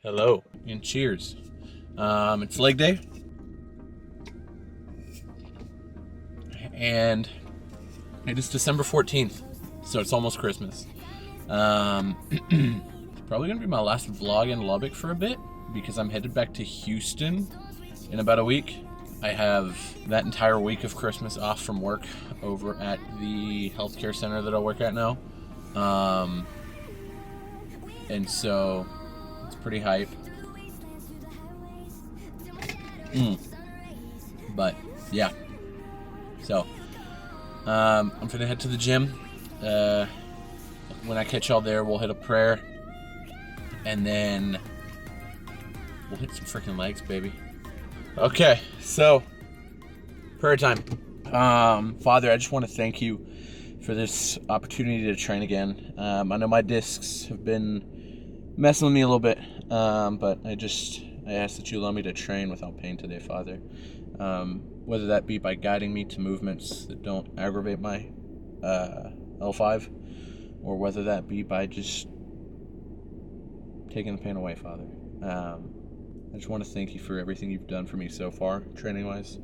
Hello and cheers. It's leg day, and it is December 14th, so it's almost Christmas. It's probably gonna be my last vlog in Lubbock for a bit because I'm headed back to Houston in about a week. I have that entire week of Christmas off from work over at the healthcare center that I work at now. And so it's pretty hype. But yeah, so I'm gonna head to the gym. When I catch y'all there, we'll hit a prayer, and then we'll hit some freaking legs, baby. Okay, so prayer time. Father, I just want to thank you for this opportunity to train again. I know my discs have been messing with me a little bit, but I ask that you allow me to train without pain today, Father. Whether that be by guiding me to movements that don't aggravate my L5, or whether that be by just taking the pain away, Father. I just want to thank you for everything you've done for me so far, training-wise,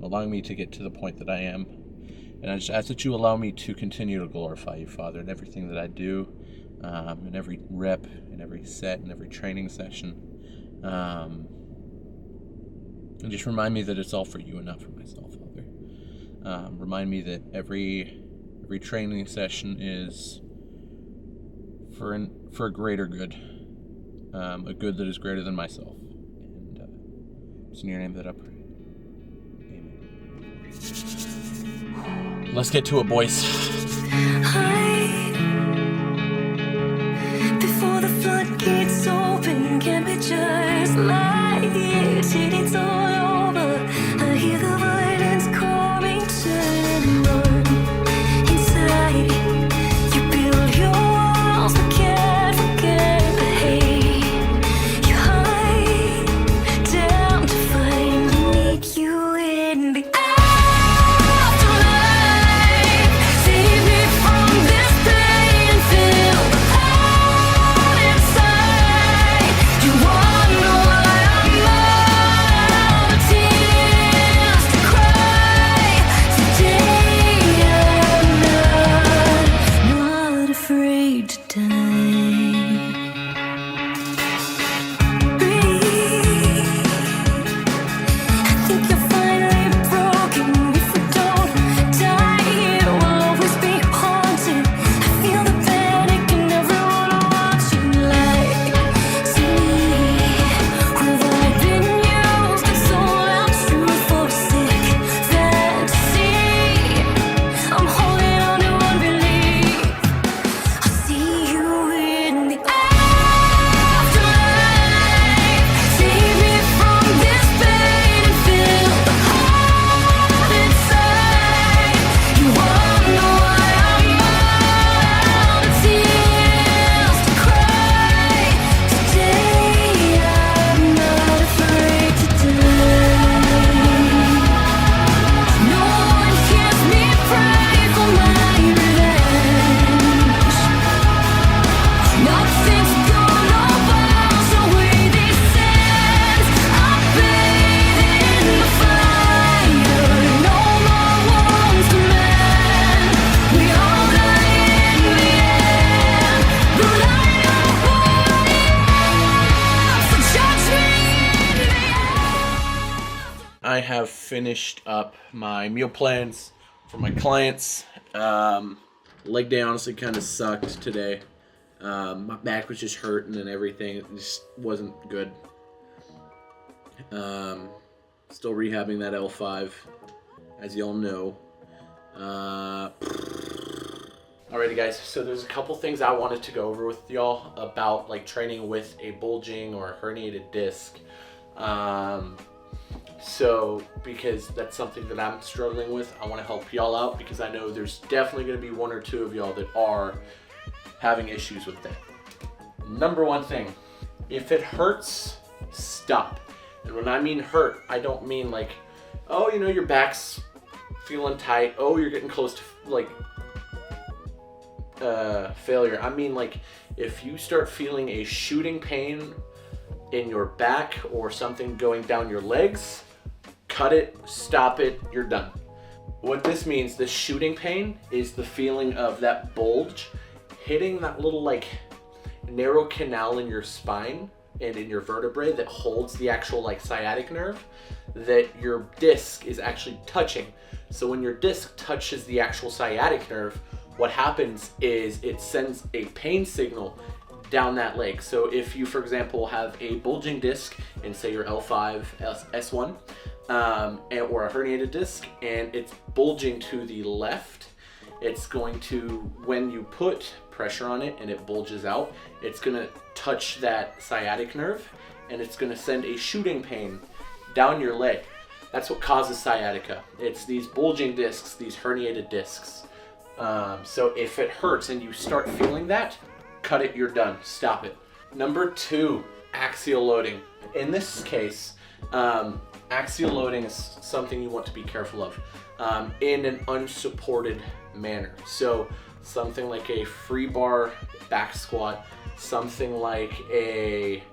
allowing me to get to the point that I am. And I just ask that you allow me to continue to glorify you, Father, in everything that I do, in every rep, in every set, in every training session. And just remind me that it's all for you and not for myself, Father. Remind me that every training session is for a greater good, a good that is greater than myself. And it's in your name that I pray. Amen. Let's get to it, boys. Before the floodgates open, can't be just like this. It's all over. I hear the violence calling, turn and run. Inside, you build your walls, but can't forget the hate. You hide down to find me, need you in the afterlife. Save me from this pain and feel the hole inside. You wonder why I'm out of tears to cry. Today I'm not afraid to die. Breathe. I think you're finally broken. If we don't die here, we'll always be haunted. I feel the panic and everyone watching like, see me. Have I been used and sold out true for a sick fantasy? I'm holding on to unbelief. I see you in the afterlife. Save me from this pain and feel the heart inside. You wonder why I'm out of tears to cry. Today I'm not afraid to die. No one hears me pray for my revenge. Nothing's gonna wash away these sins. I bathe in the fire. No more wounds to mend. We all die in the end, but I know who I am. So judge me in the end. I have finished up my meal plans for my clients. Leg day honestly kind of sucked today. My back was just hurting and everything. It just wasn't good. Still rehabbing that L5, as y'all know. Alrighty guys, so there's a couple things I wanted to go over with y'all about like training with a bulging or a herniated disc. So because that's something that I'm struggling with, I want to help y'all out because I know there's definitely going to be one or two of y'all that are having issues with that. Number one thing, if it hurts, stop. And when I mean hurt, I don't mean like, oh, you know, your back's feeling tight. Oh, you're getting close to like failure. I mean, like, if you start feeling a shooting pain in your back or something going down your legs, cut it, stop it, you're done. What this means, the shooting pain, is the feeling of that bulge hitting that little like narrow canal in your spine and in your vertebrae that holds the actual like sciatic nerve that your disc is actually touching. So when your disc touches the actual sciatic nerve, what happens is it sends a pain signal down that leg. So if you, for example, have a bulging disc in say your L5, S1, or a herniated disc, and it's bulging to the left, it's going to, when you put pressure on it and it bulges out, it's going to touch that sciatic nerve and it's going to send a shooting pain down your leg. That's what causes sciatica. It's these bulging discs, these herniated discs. So if it hurts and you start feeling that, cut it, you're done, stop it. Number 2, axial loading. In this case, axial loading is something you want to be careful of in an unsupported manner. So something like a free bar back squat, something like a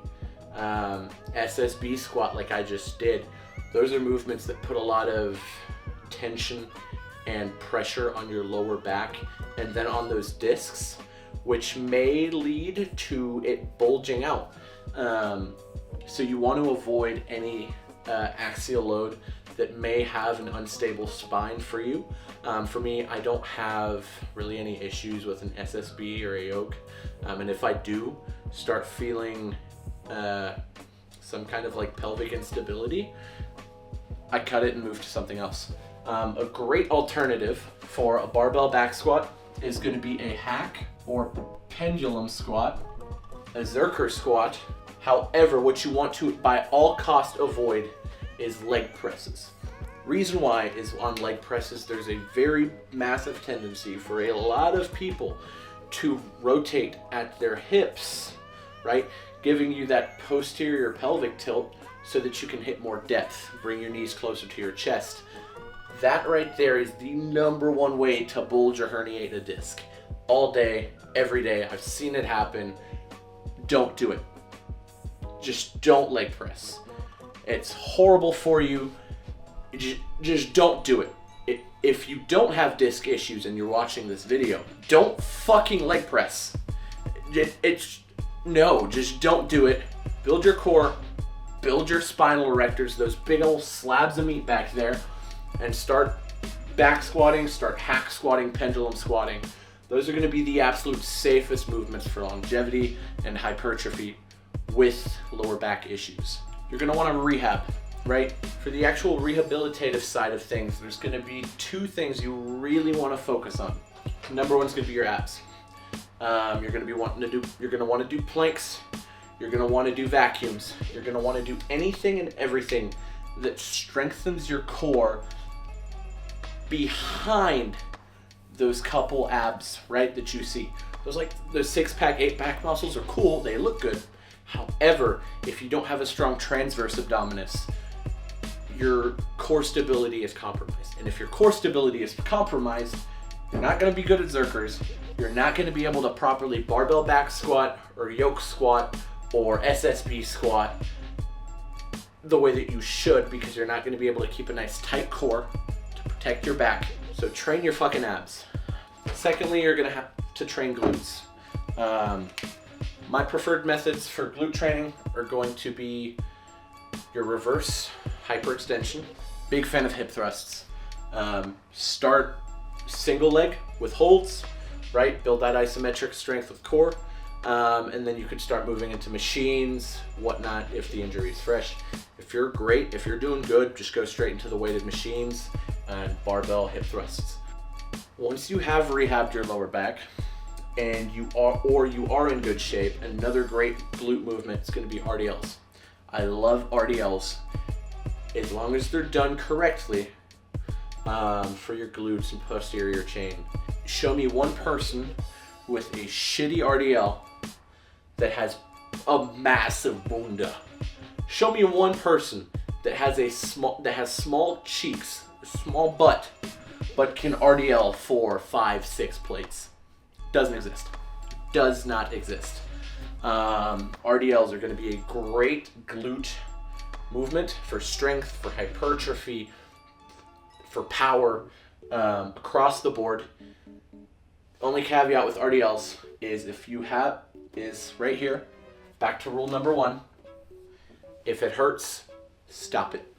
SSB squat like I just did. Those are movements that put a lot of tension and pressure on your lower back and then on those discs, which may lead to it bulging out. So you want to avoid any axial load that may have an unstable spine for you. For me, I don't have really any issues with an SSB or a yoke. And if I do start feeling some kind of like pelvic instability, I cut it and move to something else. A great alternative for a barbell back squat is going to be a hack or pendulum squat, a Zercher squat. However, what you want to by all cost avoid is leg presses. Reason why is on leg presses, there's a very massive tendency for a lot of people to rotate at their hips, right? Giving you that posterior pelvic tilt so that you can hit more depth, bring your knees closer to your chest. That right there is the number one way to bulge or herniate a disc. All day, every day, I've seen it happen. Don't do it. Just don't leg press. It's horrible for you. Just don't do it. If you don't have disc issues and you're watching this video, don't fucking leg press. No, just don't do it. Build your core, build your spinal erectors, those big old slabs of meat back there, and start back squatting, start hack squatting, pendulum squatting. Those are going to be the absolute safest movements for longevity and hypertrophy with lower back issues. You're going to want to rehab, right? For the actual rehabilitative side of things, there's going to be 2 things you really want to focus on. Number 1 is going to be your abs. You're going to want to do planks. You're going to want to do vacuums. You're going to want to do anything and everything that strengthens your core behind those couple abs, right, that you see. Those 6-pack, 8-pack muscles are cool. They look good. However, if you don't have a strong transverse abdominis, your core stability is compromised. And if your core stability is compromised, you're not going to be good at Zerchers. You're not going to be able to properly barbell back squat or yoke squat or SSB squat the way that you should, because you're not going to be able to keep a nice tight core to protect your back. So train your fucking abs. Secondly, you're going to have to train glutes. My preferred methods for glute training are going to be your reverse hyperextension. Big fan of hip thrusts. Start single leg with holds, right? Build that isometric strength with core. And then you could start moving into machines, whatnot, if the injury is fresh. If you're great, if you're doing good, just go straight into the weighted machines and barbell hip thrusts. Once you have rehabbed your lower back and you are in good shape, another great glute movement is going to be RDLs. I love RDLs as long as they're done correctly for your glutes and posterior chain. Show me one person with a shitty RDL that has a massive bunda. Show me one person that has small cheeks, small butt, but can RDL 4, 5, 6 plates. Doesn't exist. Does not exist. RDLs are going to be a great glute movement for strength, for hypertrophy, for power, across the board. Only caveat with RDLs is is right here, back to rule number 1. If it hurts, stop it.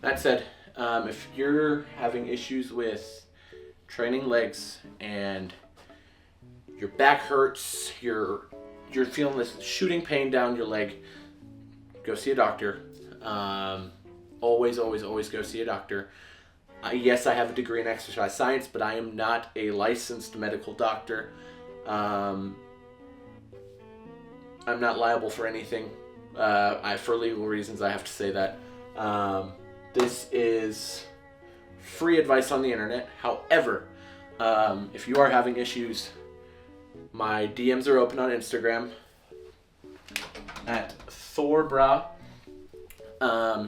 That said, if you're having issues with training legs and your back hurts, you're feeling this shooting pain down your leg, go see a doctor. Always go see a doctor. Yes, I have a degree in exercise science, but I am not a licensed medical doctor. I'm not liable for anything. For legal reasons, I have to say that. This is free advice on the internet. However, if you are having issues, my DMs are open on Instagram at Thorbra.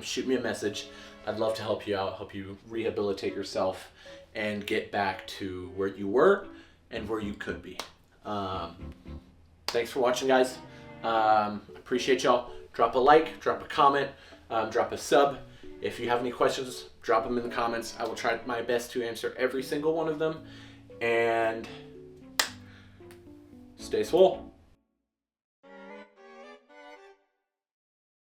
Shoot me a message. I'd love to help you out, help you rehabilitate yourself and get back to where you were and where you could be. Thanks for watching, guys. Appreciate y'all. Drop a like, drop a comment, drop a sub. If you have any questions, drop them in the comments. I will try my best to answer every single one of them. And stay swole.